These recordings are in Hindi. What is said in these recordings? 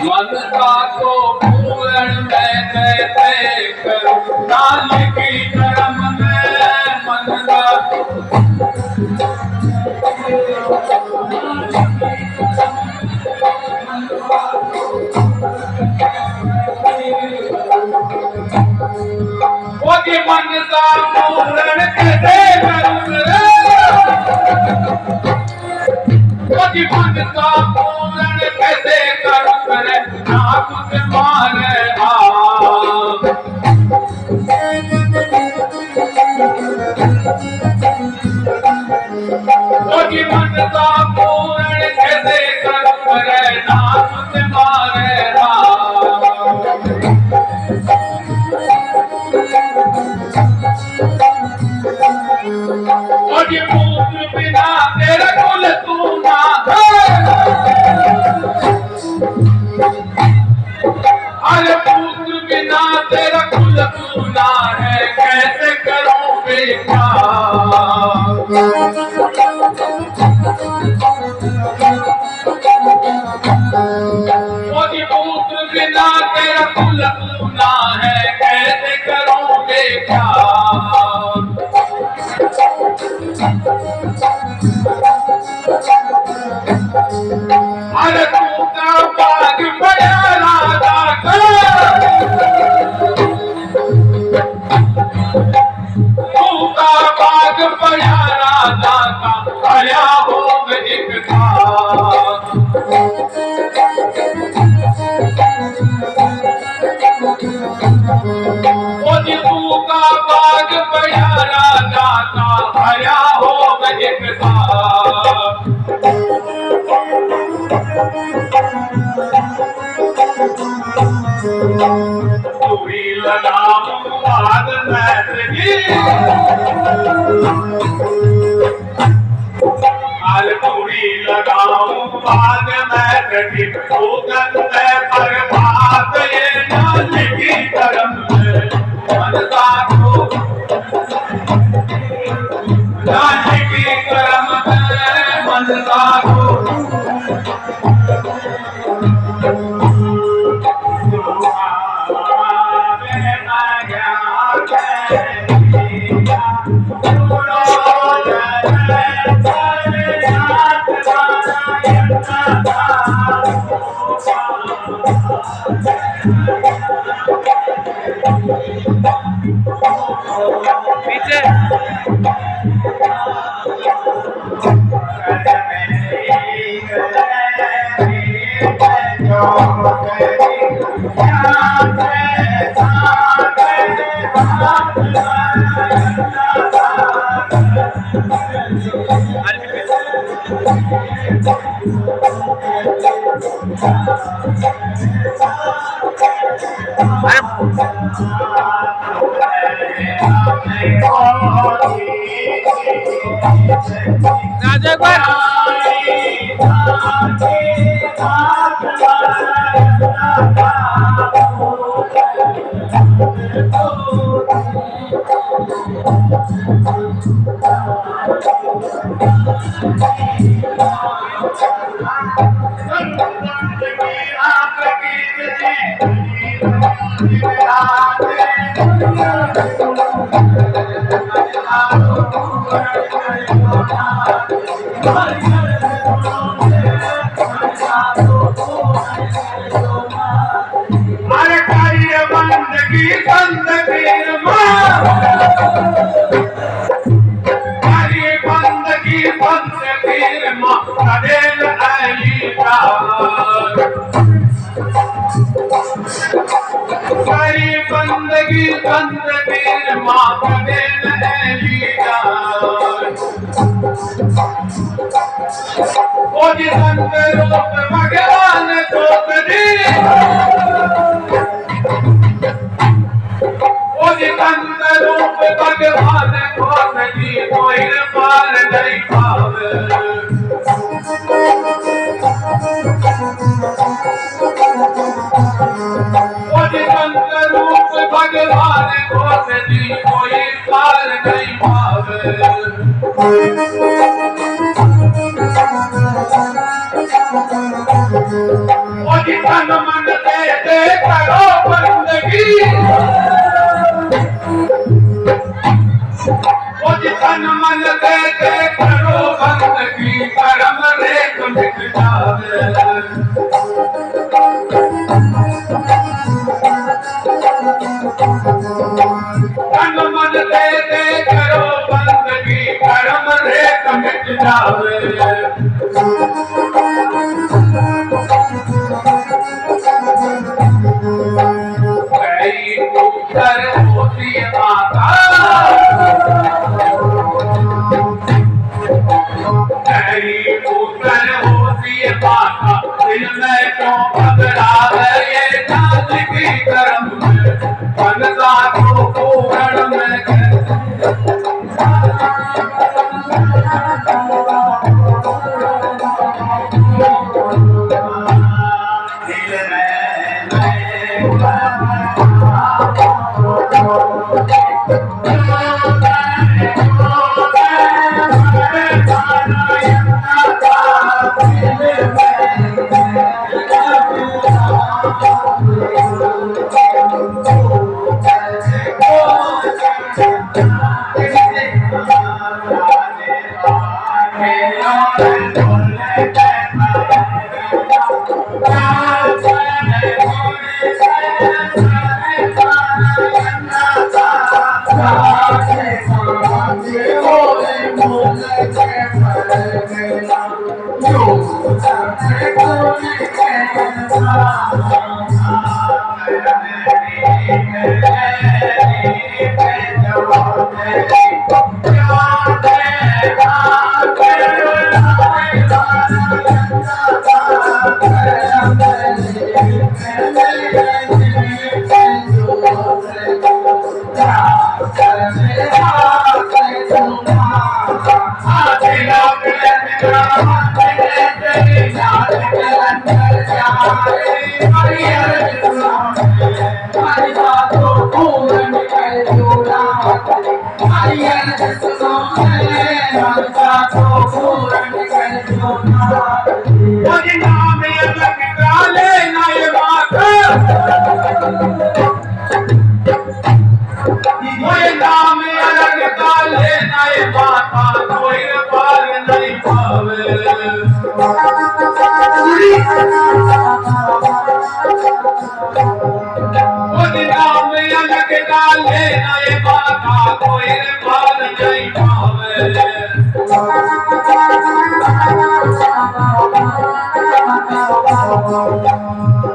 मन का तो पूर्ण मैं कैसे करूं लाल की करम में मन का वो जी मन का पूर्ण कैसे करूं वो जी मन का पूर्ण कैसे करूं नाम के मारे वो जी मन का पूर्ण कैसे करूं नाम के मारे वो जी पुत्र बिना तेरा कुल तू ना अरे पुत्र बिना तेरा कुल तूना है कैसे करूं मोदी पुत्र बिना तेरा कुल तूना है कैसे करूं अरे तू का बाग बड़ा राजा तू का बाग बड़ा राजा का आया हो एक मोदी तू का बाग बड़ा राजा का आया हो एक पूरी लगाऊं बाग मैत्री आल पूरी लगाऊं बाग मैत्री भूगन में बर्बाद ये नाल की करम में मनसा को नाल की करम में मनसा को पीछे राजा एक बार अरे कार्य बंदगी बंदगी कार्य बंदगी बंदगी माँ करेल अली कार्य बंदगी बंदगी माँ करेल अली ओ जी संत रूप भगवान को संत रूप भगवान को सजी कोई पार नहीं पावे संत रूप भगवान को सजी कोई पार नहीं पावे तन मन दे करो बंदगी तन मन दे करो बंदगी कर्म रेख मिट जावे तन मन दे करो बंदगी कर्म रेख मिट जावे पुत्र होती माता तेरी पुत्र होती माता दिल में क्यों घबरा है ये जात की कर्म में बनता तो पूर्ण में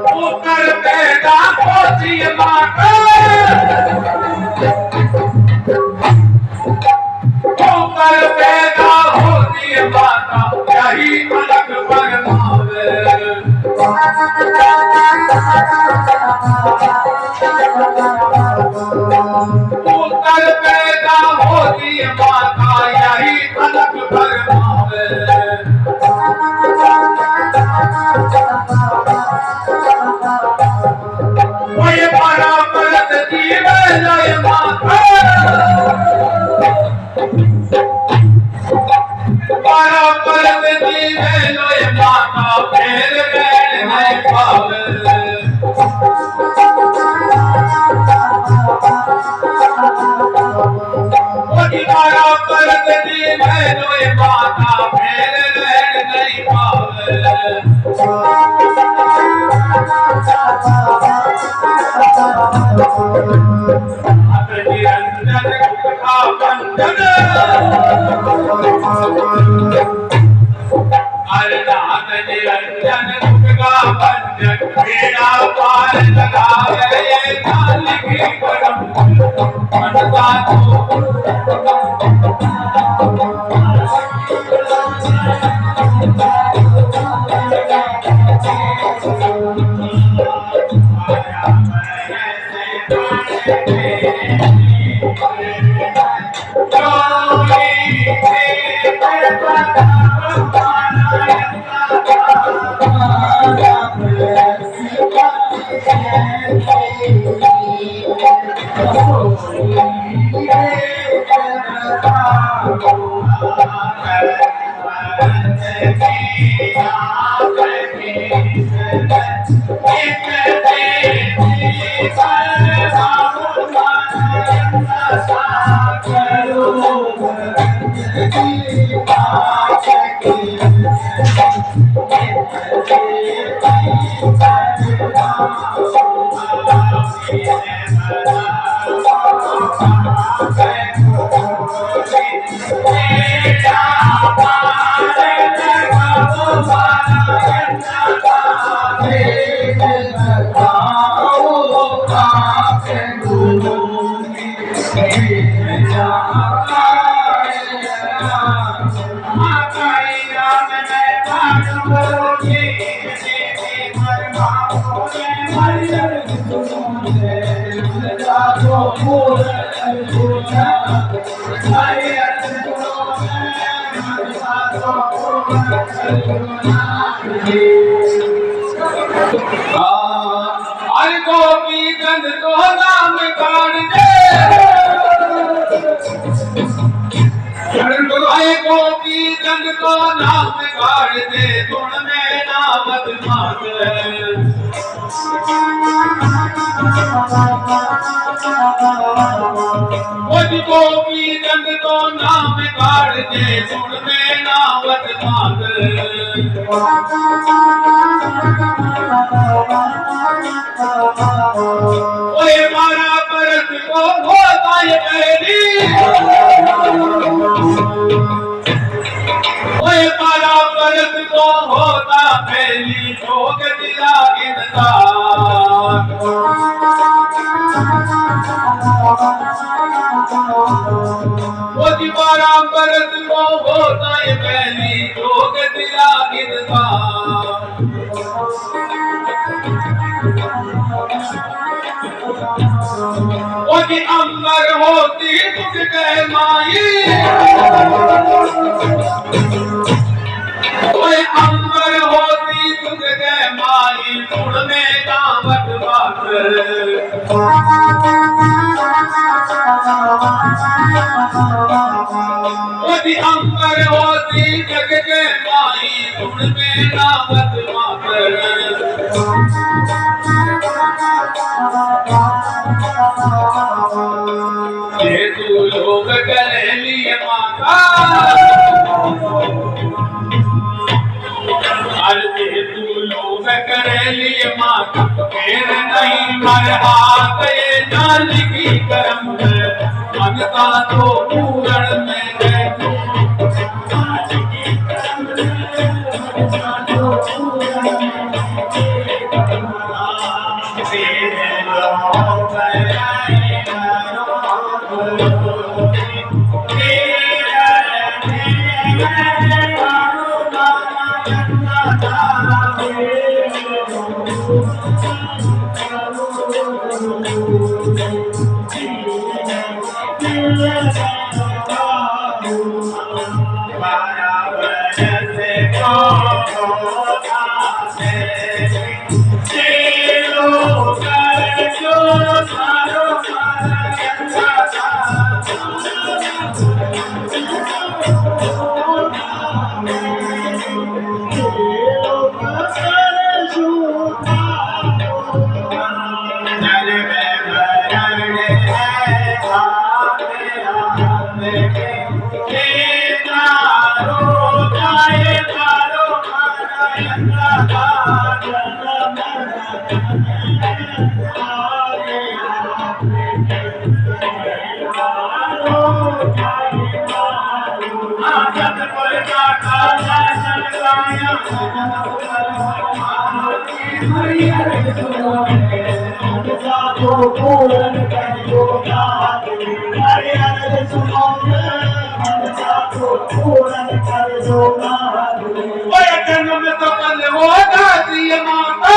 पुत्र पैदा होती माता, पुत्र पैदा होती माता, यही अलग फरमावे। पुत्र पैदा होती माता, यही अलग फरमावे। कोई बड़ा मर्द जीवन लय माता, बड़ा मर्द जीवन लय माता, फेर रहन नहीं पावे। कोई बड़ा मर्द जीवन लय माता, फेर रहन नहीं पावे। निरंजन गुप्ता बंधन, अरनाथ निरंजन गुप्ता बंधन, बेड़ा पार लगावे ये काल की करम मनसा गोपी चंद तो नाम काढ़ दे, गोपी चंद तो नाम काढ़ दे, गुण में नामत मात। गोपी चंद तो नाम काढ़ दे, गुण में नामत मात। ओए मारा परत को होता ये पहली, ओए मारा परत को होता पहली, जोग दिला इंसान। वो दीवारा परत को होता ये पहली, जोग दिला इंसान। ओदी अंबर होती तुझ कह माई, ओए अंबर होती तुझ कह माई, गुण में दावत बात। ओदी अंबर होती जग के माई, गुण में दावत बात। ये तू लोग कर लिए माता, अरे तू लोग कर लिए माता, फिर नहीं मर हाथ ये जान की करम है, मनता तो पूरण में है। आज की करम है, मनता तो पूरण में जन्म तो कल हो दाती माता,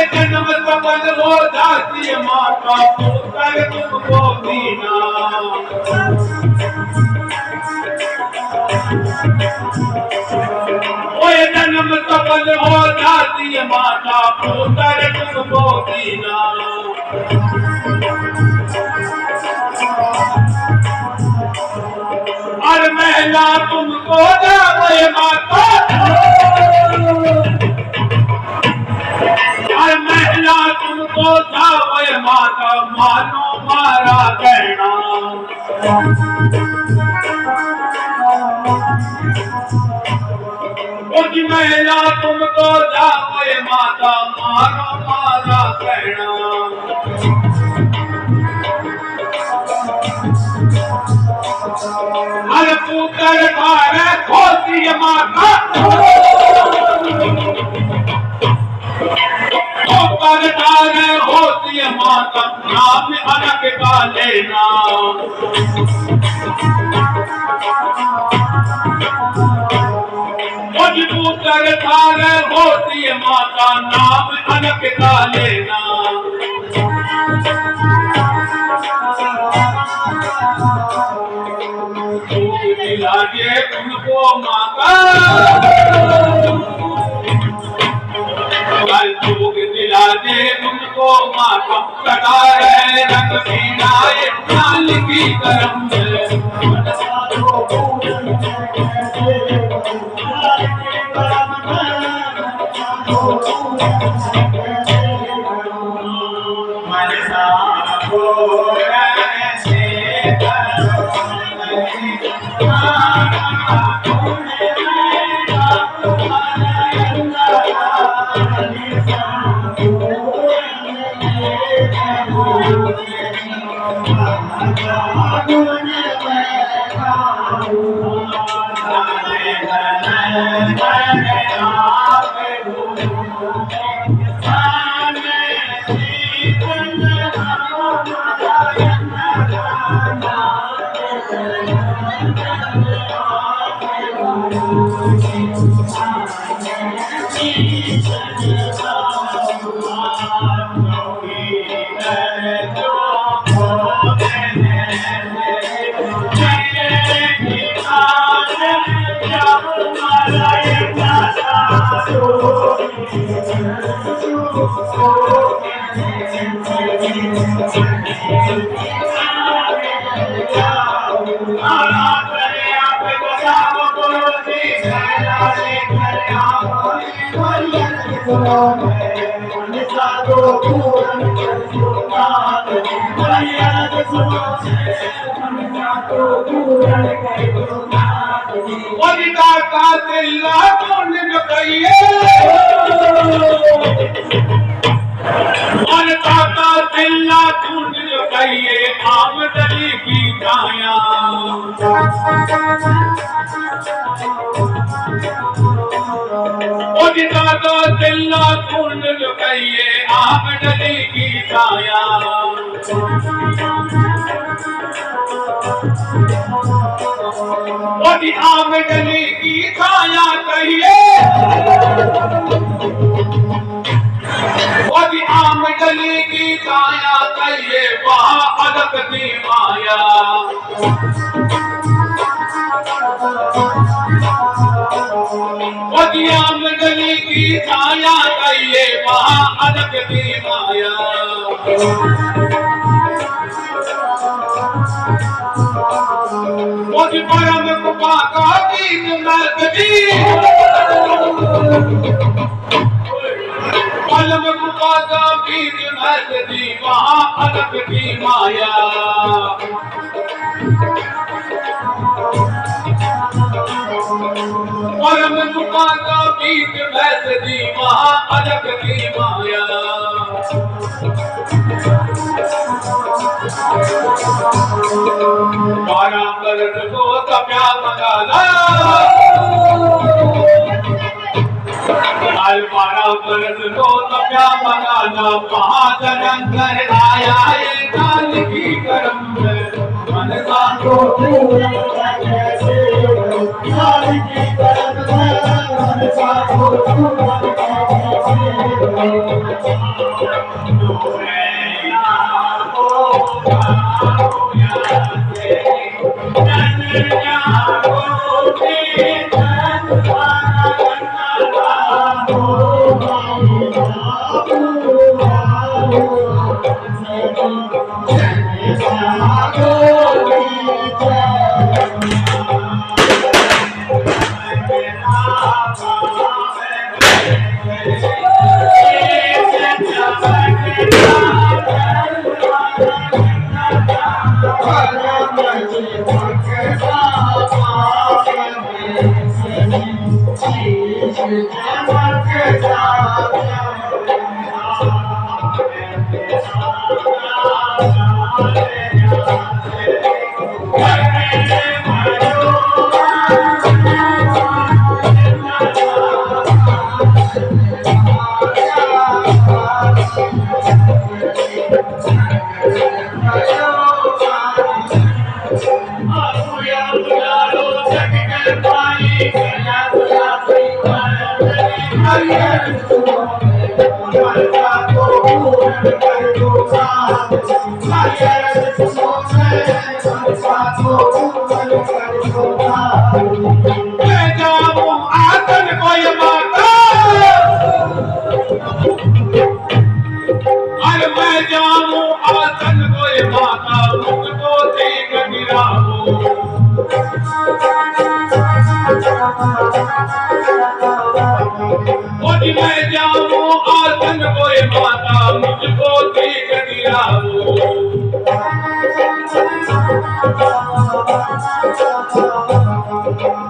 जन्म तो कल हो दाती माता, पुत्र तुमको दीना। जन्म तो कल हो दाती माता, पुत्र तुमको दीना। और महिला तुमको जावे माता, और महिला तुमको जावे माता, मानो मारा कहना। कुछ महिला तुमको जावे माता, मानो मारा कहना। हर पुत्र धारे खोती माता, पुत्र धारे होती माता, नाम अलग का लेना। कुछ पुत्र धारे होती माता, नाम अलग का लेना। लागे तुमको माता, दुख दिला दे तुमको माता, सदा रहे रंग पीनाए लाल की करम आमदनी की छाया दादा चिल्ला कुंड लुकाइए आम डली की छाया आम डली की छाया कहिए आम डली की छाया कहिए वहाँ अलग दी माया आम डली की छाया कहिए वहाँ अलग दी माया मुझ परम कृपा का दीन मर्दी परम कृपा का दीन मर्दी वहाँ अलग दी माया परम कृपा का बीज मर्दी वहाँ अलग दी माया बारा मर्द को तप्या मंगाला बारा मर्द को तप्या मंगाना महाजन कर आया ये काल की करम में मन सा को काल की करम में मन सा को मैं जाऊं आसन कोई माता मुझको ठीक दिलाओ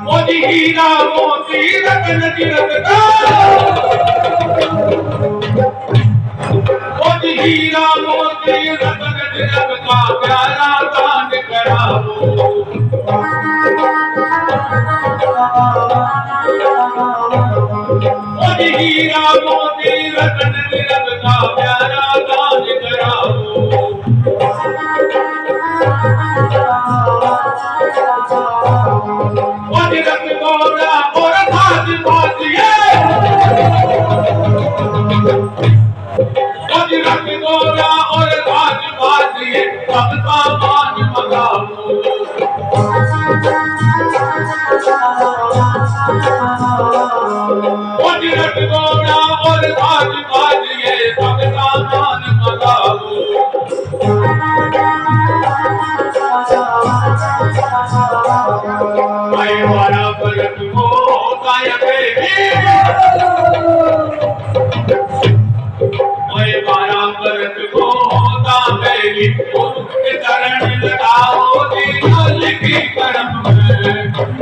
मोदी हीरा मोती रतन तिलका मोदी हीरा मोती रतन तिलका प्यारा दान कराओ हीरा मोती रतन तिलका प्यारा दान कराओ रत गौरा और धाज बाजिए रत गौरा और धाज बाजिए सब सामान मंगाओ रत गौरा और धाज बाजिए सब सामान मंगाओ मैं वाला भगत को काय मैं वाला भगत को दावेली उनके चरण लगाओ दीन की करम में